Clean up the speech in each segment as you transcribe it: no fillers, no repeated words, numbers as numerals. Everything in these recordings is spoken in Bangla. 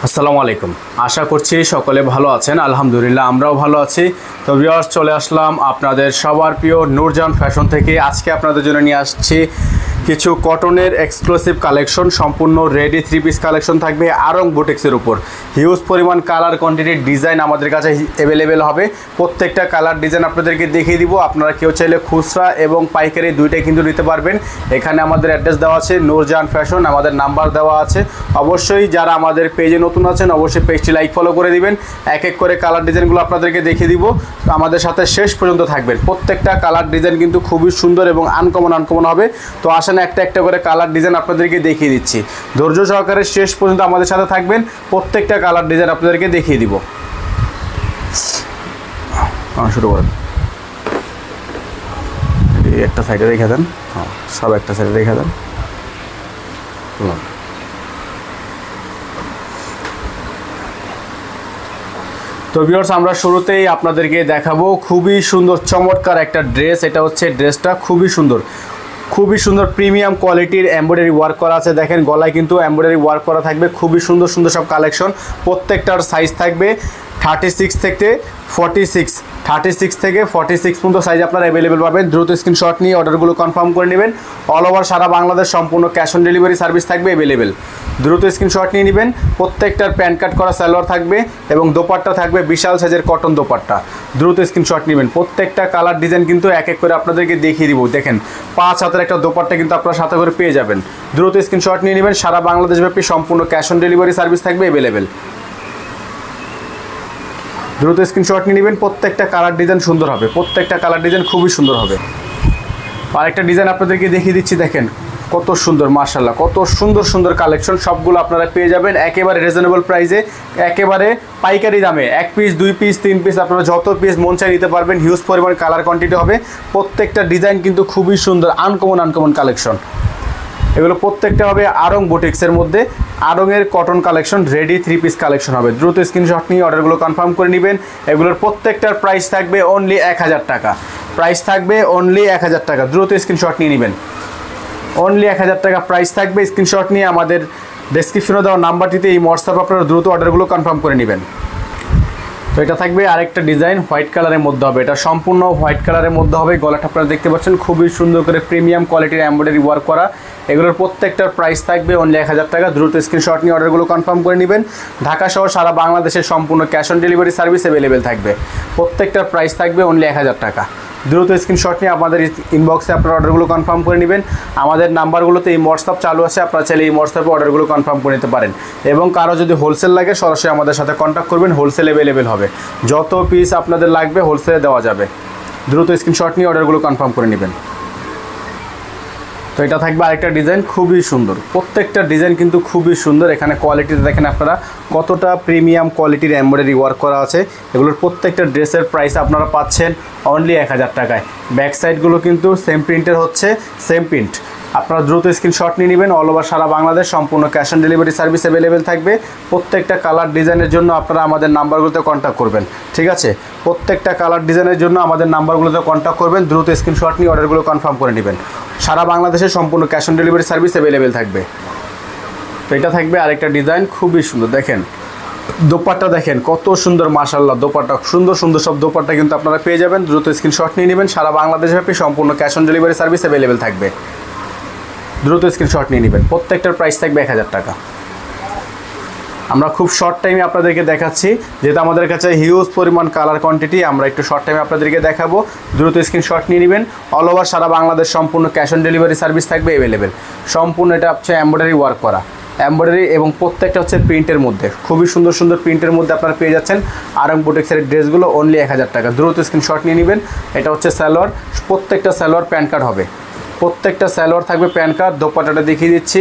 আসসালামু আলাইকুম। আশা করছি সকলে ভালো আছেন। আলহামদুলিল্লাহ আমরাও ভালো আছি। তো ভিউয়ার্স, চলে আসলাম আপনাদের সবার প্রিয় নূরজাহান ফ্যাশন থেকে। আজকে আপনাদের জন্য নিয়ে আসছি কিছু কটনের এক্সক্লুসিভ কালেকশন, সম্পূর্ণ রেডি 3 পিস কালেকশন থাকবে আরং বুটিক্সের উপর। হিউজ পরিমাণ কালার কোয়ান্টিটির ডিজাইন আমাদের কাছে অ্যাভেলেবেল হবে। প্রত্যেকটা কালার ডিজাইন আপনাদেরকে দেখিয়ে দিব। আপনারা কেউ চাইলে খুচরা এবং পাইকারি দুইটাই কিন্তু নিতে পারবেন। এখানে আমাদের অ্যাড্রেস দেওয়া আছে নূরজাহান ফ্যাশন, আমাদের নাম্বার দেওয়া আছে। অবশ্যই যারা আমাদের পেজে নতুন আছেন অবশ্যই পেজটি লাইক ফলো করে দিবেন। এক এক করে কালার ডিজাইনগুলো আপনাদেরকে দেখিয়ে দিব। আমাদের সাথে শেষ পর্যন্ত থাকবেন। প্রত্যেকটা কালার ডিজাইন কিন্তু খুবই সুন্দর এবং আনকমন হবে। তো আসেন একটা একটা করে কালার ডিজাইন আপনাদেরকে দেখিয়ে দিচ্ছি। ধৈর্য সহকারে শেষ পর্যন্ত আমাদের সাথে থাকবেন। প্রত্যেকটা কালার ডিজাইন আপনাদেরকে দেখিয়ে দিব। শুরু করেন। একটা সাইডে রেখে দেন, সব একটা সাইডে রেখে দেন। তো ভিউয়ার্স, আমরা শুরুতেই আপনাদেরকে দেখাবো খুবই সুন্দর চমৎকার একটা ড্রেস। এটা হচ্ছে ড্রেসটা খুবই সুন্দর প্রিমিয়াম কোয়ালিটির এমব্রয়ডারি ওয়ার্ক করা আছে। দেখেন গলায় কিন্তু এমব্রয়ডারি ওয়ার্ক করা থাকবে। খুবই সুন্দর সব কালেকশন। প্রত্যেকটার সাইজ থাকবে 36 থেকে 46 পর্যন্ত সাইজ আপনারা অ্যাভেলেবেল পাবেন। দ্রুত স্ক্রিনশট নিয়ে অর্ডারগুলো কনফার্ম করে নেবেন। অল ওভার সারা বাংলাদেশ সম্পূর্ণ ক্যাশ অন ডেলিভারি সার্ভিস থাকবে অ্যাভেলেবেল। দ্রুত স্ক্রিনশট নিয়ে নেবেন। প্রত্যেকটার প্যান্ট কাট করা সালোয়ার থাকবে এবং দোপাট্টা থাকবে বিশাল সাইজের কটন দোপাট্টা। দ্রুত স্ক্রিনশট নেবেন। প্রত্যেকটা কালার ডিজাইন কিন্তু এক এক করে আপনাদেরকে দেখিয়ে দিব। দেখেন 5 হাতের একটা দোপাট্টা কিন্তু আপনারা সাথে করে পেয়ে যাবেন। দ্রুত স্ক্রিনশট নিয়ে নেবেন। সারা বাংলাদেশব্যাপী সম্পূর্ণ ক্যাশ অন ডেলিভারি সার্ভিস থাকবে অ্যাভেলেবেল। দ্রুত স্ক্রিনশট নিয়ে নেবেন। প্রত্যেকটা কালার ডিজাইন সুন্দর হবে। প্রত্যেকটা কালার ডিজাইন খুবই সুন্দর হবে। আরেকটা ডিজাইন আপনাদেরকে দেখিয়ে দিচ্ছি। দেখেন কত সুন্দর, মাশাআল্লাহ, কত সুন্দর কালেকশন। সবগুলো আপনারা পেয়ে যাবেন একেবারে রিজনেবল প্রাইসে, একেবারে পাইকারি দামে। 1 পিস 2 পিস 3 পিস আপনারা যত পিস মন চাই নিতে পারবেন। হিউজ পরিমাণ কালার কোয়ান্টিটি হবে। প্রত্যেকটা ডিজাইন কিন্তু খুবই সুন্দর, আনকমন কালেকশন। এগুলো প্রত্যেকটা হবে আরং বুটিক্সের মধ্যে। আরংয়ের cotton collection, ready 3 piece collection হবে। দ্রুত স্ক্রিনশট নিয়ে অর্ডারগুলো কনফার্ম করে নেবেন। এগুলোর প্রত্যেকটার প্রাইস থাকবে অনলি 1000 টাকা। প্রাইস থাকবে অনলি 1000 টাকা। দ্রুত স্ক্রিনশট নিয়ে নেবেন। অনলি 1000 টাকা প্রাইস থাকবে। স্ক্রিনশট নিয়ে আমাদের ডেসক্রিপশনে দেওয়া নাম্বারটিতে এই হোয়াটসঅ্যাপ আপনারা দ্রুত অর্ডারগুলো কনফার্ম করে নেবেন। তো এটা থাকবে আরেকটা ডিজাইন, হোয়াইট কালারের মধ্যে হবে। এটা সম্পূর্ণ হোয়াইট কালারের মধ্যে হবে। গলাটা আপনারা দেখতে পাচ্ছেন খুবই সুন্দর করে প্রিমিয়াম কোয়ালিটির এমব্রয়ডারি ওয়ার্ক করা। এগুলোর প্রত্যেকটার প্রাইস থাকবে অনলি 1000 টাকা। দ্রুত স্ক্রিনশট নিয়ে অর্ডারগুলো কনফার্ম করে নেবেন। ঢাকা সহ সারা বাংলাদেশের সম্পূর্ণ cash on delivery service available থাকবে। প্রত্যেকটার প্রাইস থাকবে অনলি 1000 টাকা। দ্রুত স্ক্রিনশট নিয়ে আমাদের ইনবক্সে আপনারা অর্ডারগুলো কনফার্ম করে নেবেন। আমাদের নাম্বারগুলোতে এই হোয়াটসঅ্যাপ চালু আছে, আপনারা চাইলে এই হোয়াটসঅ্যাপে অর্ডারগুলো কনফার্ম করে নিতে পারেন। এবং কারো যদি হোলসেল লাগে সরাসরি আমাদের সাথে কন্ট্যাক্ট করবেন, হোলসেল অ্যাভেলেবেল হবে। যত পিস আপনাদের লাগবে হোলসেলে দেওয়া যাবে। দ্রুত স্ক্রিনশট নিয়ে অর্ডারগুলো কনফার্ম করে নেবেন। তো এটা থাকবে আরেকটা ডিজাইন, খুবই সুন্দর। প্রত্যেকটা ডিজাইন কিন্তু খুবই সুন্দর। এখানে কোয়ালিটিতে দেখেন আপনারা কতটা প্রিমিয়াম কোয়ালিটির এমব্রয়ডারি ওয়ার্ক করা আছে। এগুলোর প্রত্যেকটা ড্রেসের প্রাইস আপনারা পাচ্ছেন অনলি 1000 টাকায়। ব্যাক সাইডগুলো কিন্তু সেম প্রিন্টের হচ্ছে, সেম প্রিন্ট। আপনারা দ্রুত স্ক্রিনশট নিয়ে নেবেন। অল ওভার সারা বাংলাদেশ সম্পূর্ণ cash on delivery service available থাকবে। প্রত্যেকটা কালার ডিজাইনের জন্য আপনারা আমাদের নাম্বারগুলোতে কন্ট্যাক্ট করবেন, ঠিক আছে? প্রত্যেকটা কালার ডিজাইনের জন্য আমাদের নাম্বারগুলোতে কন্ট্যাক্ট করবেন। দ্রুত স্ক্রিনশট নিয়ে অর্ডারগুলো কনফার্ম করে নেবেন। সারা বাংলাদেশে সম্পূর্ণ cash on delivery service available থাকবে। তো এটা থাকবে আরেকটা ডিজাইন, খুবই সুন্দর। দেখেন দোপাট্টা দেখেন কত সুন্দর, মাশাআল্লাহ। দোপাট্টা সুন্দর সব দোপাট্টা কিন্তু আপনারা পেয়ে যাবেন। দ্রুত স্ক্রিনশট নিয়ে নেবেন। সারা বাংলাদেশব্যাপী সম্পূর্ণ cash on delivery service available থাকবে। দ্রুত স্ক্রিনশট নিয়ে নেবেন। প্রত্যেকটার প্রাইস থাকবে 1000 টাকা। আমরা খুব শর্ট টাইমে আপনাদেরকে দেখাচ্ছি, যেহেতু আমাদের কাছে হিউজ পরিমাণ কালার কোয়ান্টিটি, আমরা একটু শর্ট টাইমে আপনাদেরকে দেখাবো। দ্রুত স্ক্রিনশট নিয়ে নেবেন। অল ওভার সারা বাংলাদেশ সম্পূর্ণ ক্যাশ অন ডেলিভারি সার্ভিস থাকবে অ্যাভেলেবেল। সম্পূর্ণ এটা হচ্ছে এমব্রয়ডারি ওয়ার্ক করা, এমব্রয়ডারি এবং প্রত্যেকটা হচ্ছে প্রিন্টের মধ্যে। খুবই সুন্দর প্রিন্টের মধ্যে আপনারা পেয়ে যাচ্ছেন আরং বুটিক্সের ড্রেসগুলো অনলি 1000 টাকা। দ্রুত স্ক্রিনশট নিয়ে নেবেন। এটা হচ্ছে সালোয়ার, প্রত্যেকটা সালোয়ার প্যান্ট কাট হবে। প্রত্যেকটা সালোয়ার থাকবে প্যান্ট কাট। দোপাট্টাটা দেখিয়ে দিচ্ছি,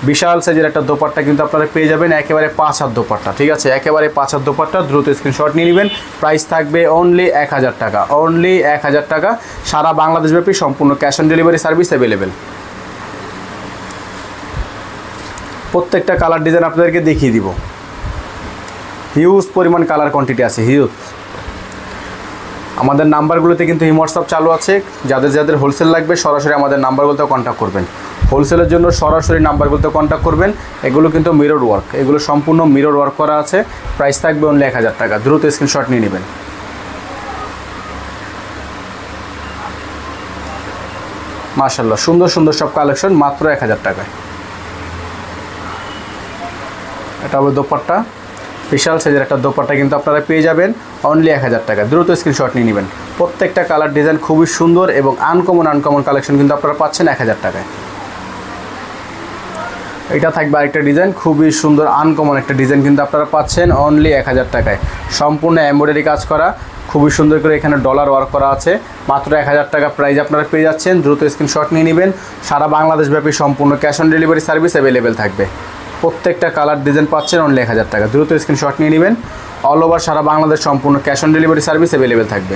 বিশাল সাইজের একটা দোপাট্টা কিন্তু আপনারা পেয়ে যাবেন। একেবারে 5 হাত দোপাট্টা, ঠিক আছে? একেবারে 5 হাত দোপাট্টা। দ্রুত স্ক্রিনশট নিয়ে নেবেন। প্রাইস থাকবে অনলি 1000 টাকা। অনলি 1000 টাকা। সারা বাংলাদেশব্যাপী সম্পূর্ণ cash on delivery service available. প্রত্যেকটা কালার ডিজাইন আপনাদেরকে দেখিয়ে দিব। হিউজ পরিমাণ কালার কোয়ান্টিটি আছে, হিউজ। আমাদের নাম্বারগুলোতে কিন্তু এই হোয়াটসঅ্যাপ চালু আছে। যাদের হোলসেল লাগবে সরাসরি আমাদের নাম্বারগুলোতে কন্ট্যাক্ট করবেন। হোলসেলের জন্য সরাসরি নাম্বারগুলোতে কন্ট্যাক্ট করবেন। এগুলো কিন্তু মিরর ওয়ার্ক, এগুলো সম্পূর্ণ মিরর ওয়ার্ক করা আছে। প্রাইস থাকবে অনলি 1000 টাকা। দ্রুত স্ক্রিনশট নিয়ে নেবেন। মাশাআল্লাহ, সুন্দর সুন্দর সব কালেকশন মাত্র 1000 টাকায়। এটা হবে দোপাট্টা, বিশাল সাইজের একটা দোপাট্টা কিন্তু আপনারা পেয়ে যাবেন অনলি 1000 টাকা। দ্রুত স্ক্রিনশট নিয়ে নেবেন। প্রত্যেকটা কালার ডিজাইন খুবই সুন্দর এবং আনকমন কালেকশন কিন্তু আপনারা পাচ্ছেন 1000 টাকায়। এটা থাকবে আরেকটা ডিজাইন, খুবই সুন্দর আনকমন একটা ডিজাইন কিন্তু আপনারা পাচ্ছেন অনলি 1000 টাকায়। সম্পূর্ণ এমব্রয়ডারি কাজ করা, খুবই সুন্দর করে এখানে ডলার ওয়ার্ক করা আছে। মাত্র 1000 টাকা প্রাইস আপনারা পেয়ে যাচ্ছেন। দ্রুত স্ক্রিনশট নিয়ে নেবেন। সারা বাংলাদেশব্যাপী সম্পূর্ণ cash on delivery service available থাকবে। প্রত্যেকটা কালার ডিজাইন পাচ্ছেন অনলি 1000 টাকা। দ্রুত স্ক্রিনশট নিয়ে নেবেন। অল ওভার সারা বাংলাদেশ সম্পূর্ণ cash on delivery service available থাকবে।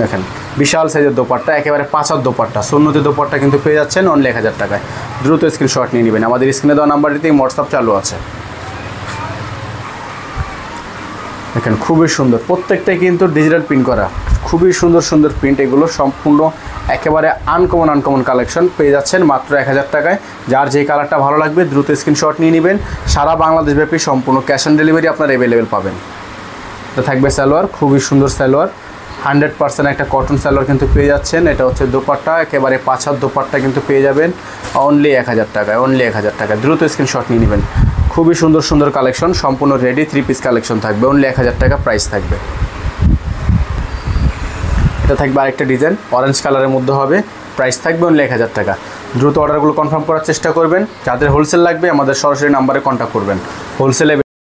দেখেন বিশাল সাইজের দোপাট্টা, একেবারে পাঁচার দোপাট্টা, সুন্নতি দোপাট্টা কিন্তু পেয়ে যাচ্ছেন অনলি 1000 টাকায়। দ্রুত স্ক্রিনশট নিয়ে নেবেন। আমাদের স্ক্রিনে দেওয়া নাম্বারটিতেই হোয়াটসঅ্যাপ চালু আছে। দেখেন খুবই সুন্দর, প্রত্যেকটাই কিন্তু ডিজিটাল প্রিন্ট করা, খুবই সুন্দর সুন্দর প্রিন্ট। এগুলো সম্পূর্ণ একেবারে আনকমন কালেকশন পেয়ে যাচ্ছেন মাত্র 1000 টাকায়। যার যে কালারটা ভালো লাগবে দ্রুত স্ক্রিনশট নিয়ে নেবেন। সারা বাংলাদেশব্যাপী সম্পূর্ণ ক্যাশ অন ডেলিভারি আপনারা অ্যাভেলেবেল পাবেন। এটা থাকবে সালোয়ার, খুবই সুন্দর সালোয়ার, 100% একটা কটন সালোয়ার কিন্তু পেয়ে যাচ্ছেন। এটা হচ্ছে দোপাট্টা, একেবারে পাঁচার দোপাট্টা কিন্তু পেয়ে যাবেন অনলি 1000 টাকায়। অনলি 1000 টাকা। দ্রুত স্ক্রিনশট নিয়ে নেবেন। খুবই সুন্দর সুন্দর কালেকশন, সম্পূর্ণ রেডি 3 পিস কালেকশন থাকবে অনলি 1000 টাকা প্রাইস থাকবে। এটা থাকবে আরেকটা ডিজাইন, অরেঞ্জ কালারের মধ্যে হবে। প্রাইস থাকবে অনলি 1000 টাকা। দ্রুত অর্ডারগুলো কনফার্ম করার চেষ্টা করবেন। যাদের হোলসেল লাগবে আমাদের সরাসরি নাম্বারে কন্ট্যাক্ট করবেন। হোলসেলে